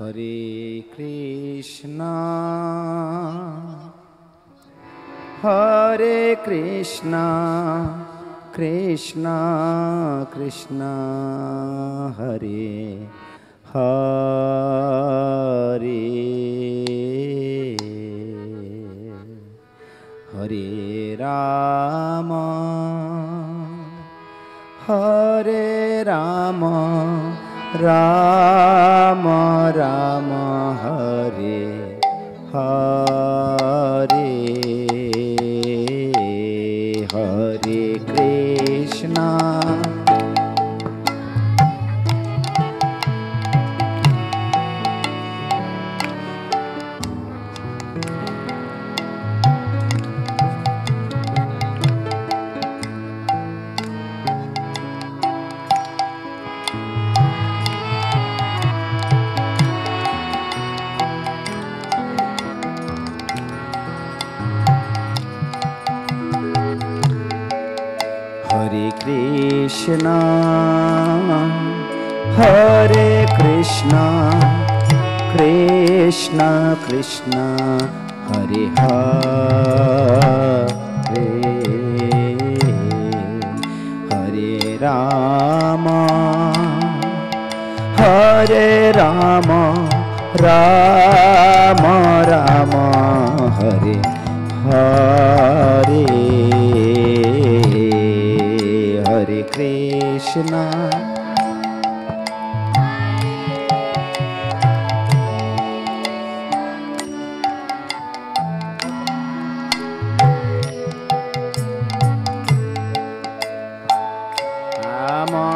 Hare Krishna, Hare Krishna, Krishna Krishna, Hare Hare, Hare Rama, Hare Rama, Rama Rama, Hare Hare, Hare Krishna, Krishna, Hare Krishna, Krishna Krishna, Hare Hare, Hare Rama, Hare Rama, Rama Rama, Hare Hare, Hare Krishna, Rama,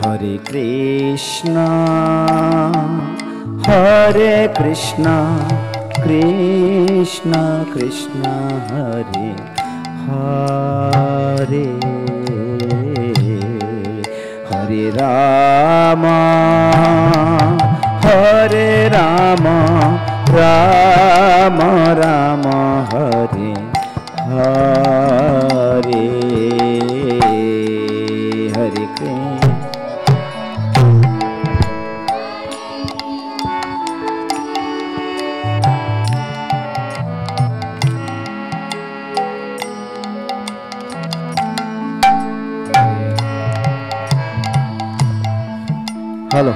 Hare Krishna, Hare Krishna, Krishna Krishna, Hare Hare, Hare Rama, Hare Rama, Rama Rama, Hare Hare, Hare Krishna. Hello.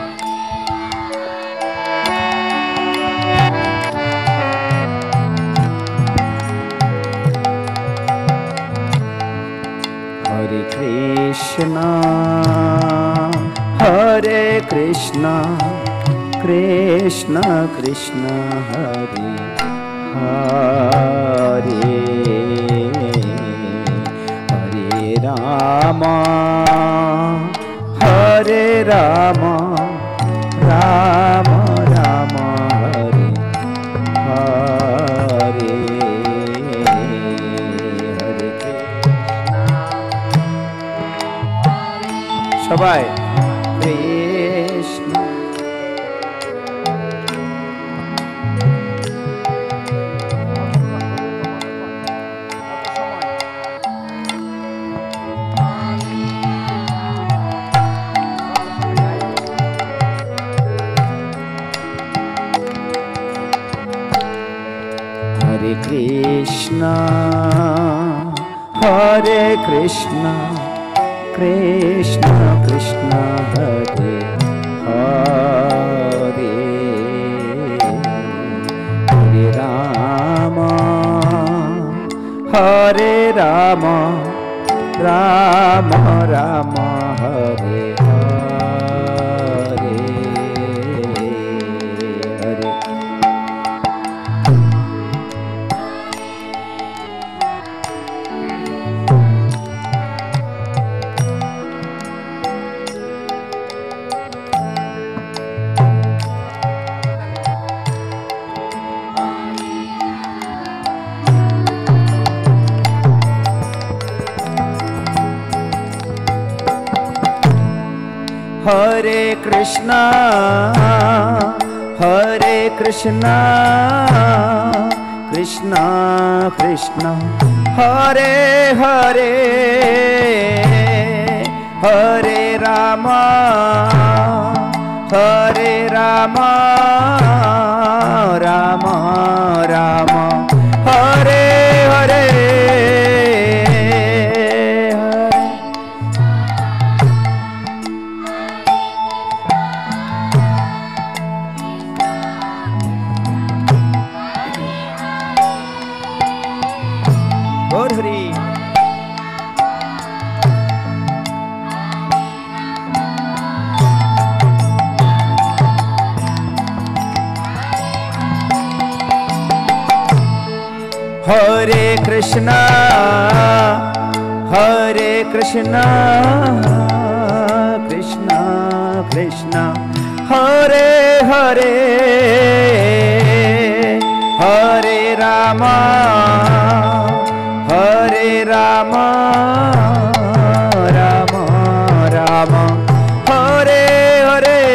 Hare Krishna, Hare Krishna, Krishna Krishna, Hare Hare, Hare Rama, Hare Rama, Rama Rama, Hare Hare, Hare Krishna, সবাই Krishna, Hare Krishna, Hare Krishna, Krishna Krishna, Hare Hare, Hare Rama, Hare Rama, Rama Rama, Hare Hare, Hare Hare Krishna, Hare Krishna, Krishna Krishna Hare Hare Hare Rama Hare Rama Rama Rama Hare Hare Gaur Hari. Hare Krishna Krishna Krishna Hare Hare Hare Rama Hare Rama Rama Rama Hare Hare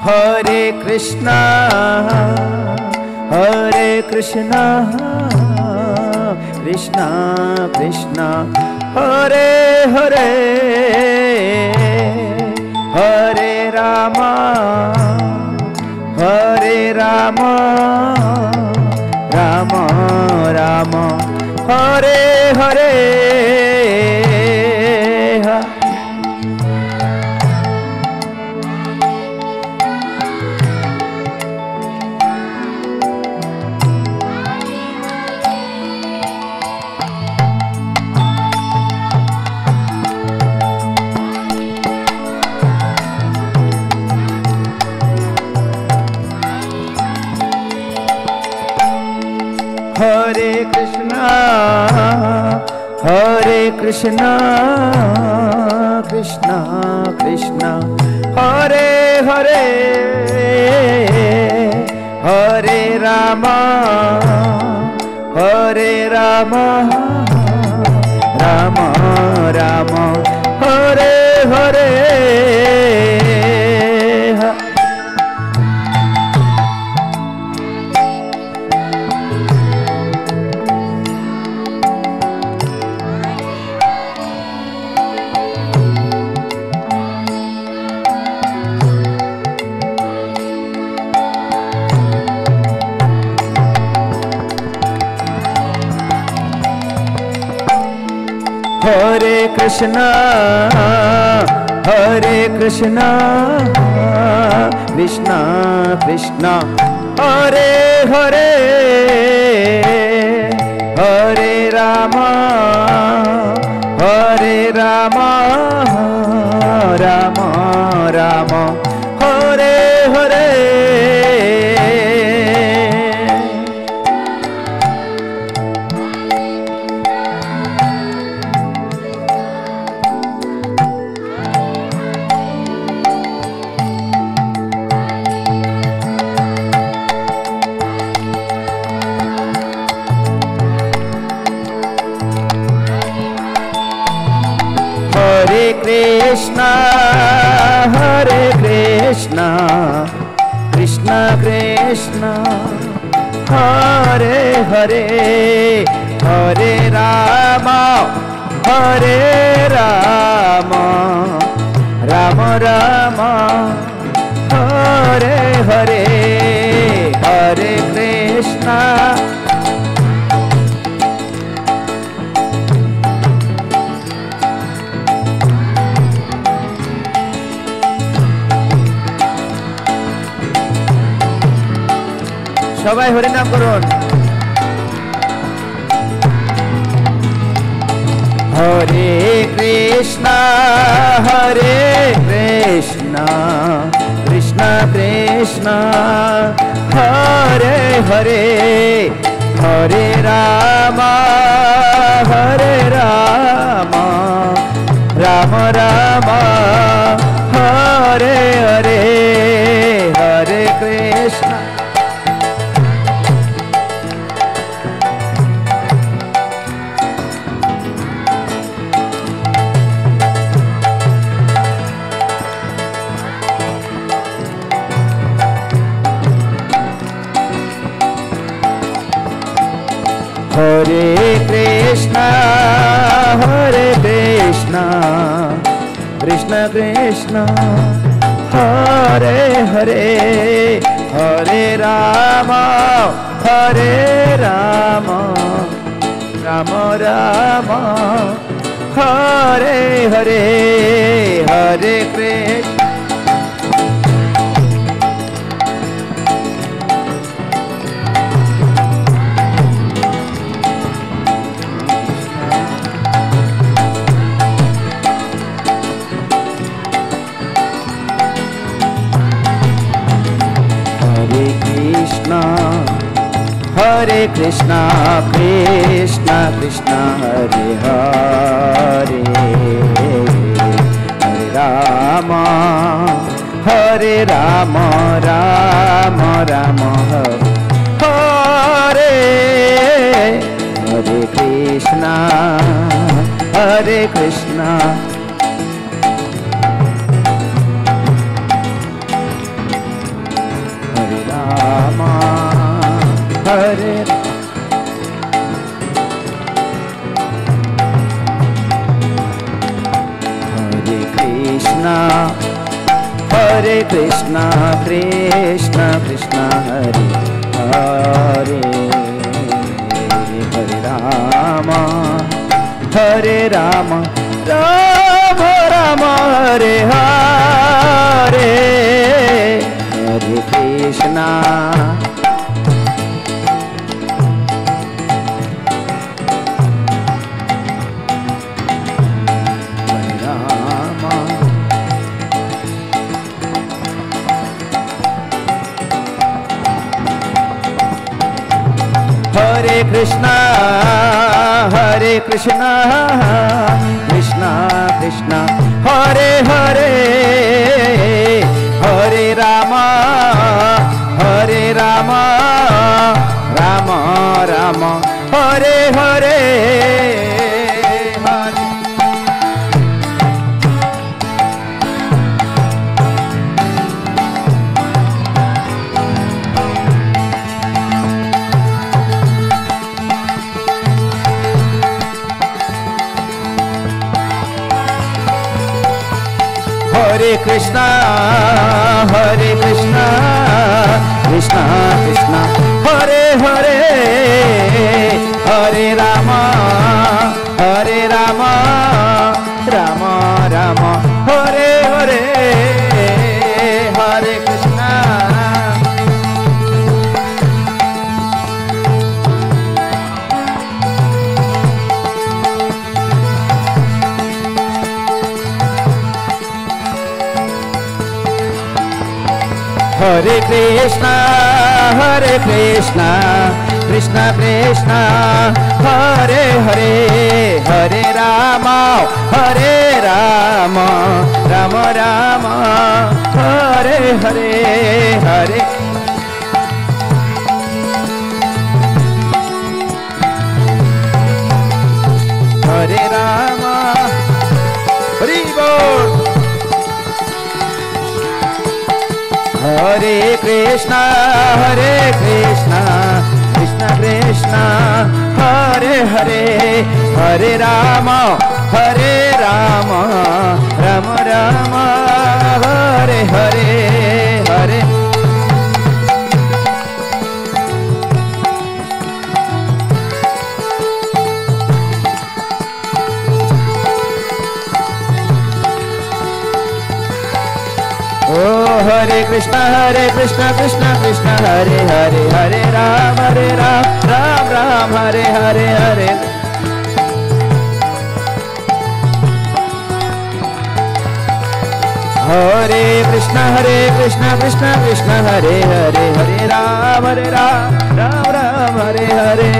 Hare Krishna Krishna Krishna Hare Hare Hare Rama Rama Rama Hare Hare Hare Krishna Krishna Krishna Hare Hare Hare Rama Rama Rama Hare Hare Hare Krishna Krishna Krishna Hare Hare Hare Rama Rama Rama Hare Hare Hare Krishna Krishna Krishna Hare Hare Hare Rama Rama Rama Hare Hare Hare Krishna সবাই হরি নাম করুন হরে Krishna Krishna Krishna Hare Hare Hare Ram Krishna Hare Hare Hare Rama Hare Rama Rama Rama Hare Hare Hare Krishna Hare Krishna, Krishna Krishna, Hare Hare, Hare Rama, Hare Rama, Rama Rama, Hare Hare Krishna, Hare Krishna. Hare Rama, Hare Krishna, Hare Krishna, Krishna Krishna, Hare Hare, Hare Rama, Hare Rama, Rama Rama, Hare Hare, Hare Krishna. Hare Krishna, Hare Krishna, Krishna Krishna, Hare Hare, Hare Rama, Hare Rama, Rama Rama, Hare Hare, Hare. Hare Krishna, Hare Krishna, Krishna Krishna, Hare Hare, Hare Rama, Hare Rama, Rama Rama, Hare Hare, Hare Krishna. Hare Krishna, Hare Krishna, Krishna Krishna, Hare Hare, Hare Rama, Hare Rama, Rama Rama, Hare Hare, Hare. Hare Rama, Hari Bol. Hare Krishna, Hare Krishna, Krishna Krishna, Hare Hare, Hare Rama, Hare Rama, Rama Rama, Hare Hare, Hare. Oh, Hare Krishna, Krishna Krishna, Hare Hare, Hare Ram, Ram Ram, Hare Hare, Hare. Hare Krishna, Krishna Krishna, Hare Hare, Hare Ram, Ram Ram, Hare Hare.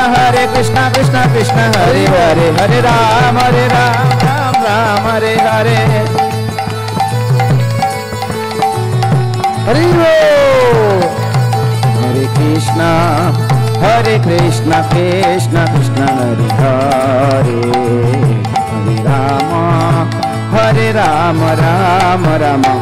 Hare Krishna, Krishna Hare Hare, Hare Ram, Ram Ram, Hare Hare. Hare Bol. Hare Krishna, Krishna Krishna, Hare Hare, Hare Rama, Rama Rama,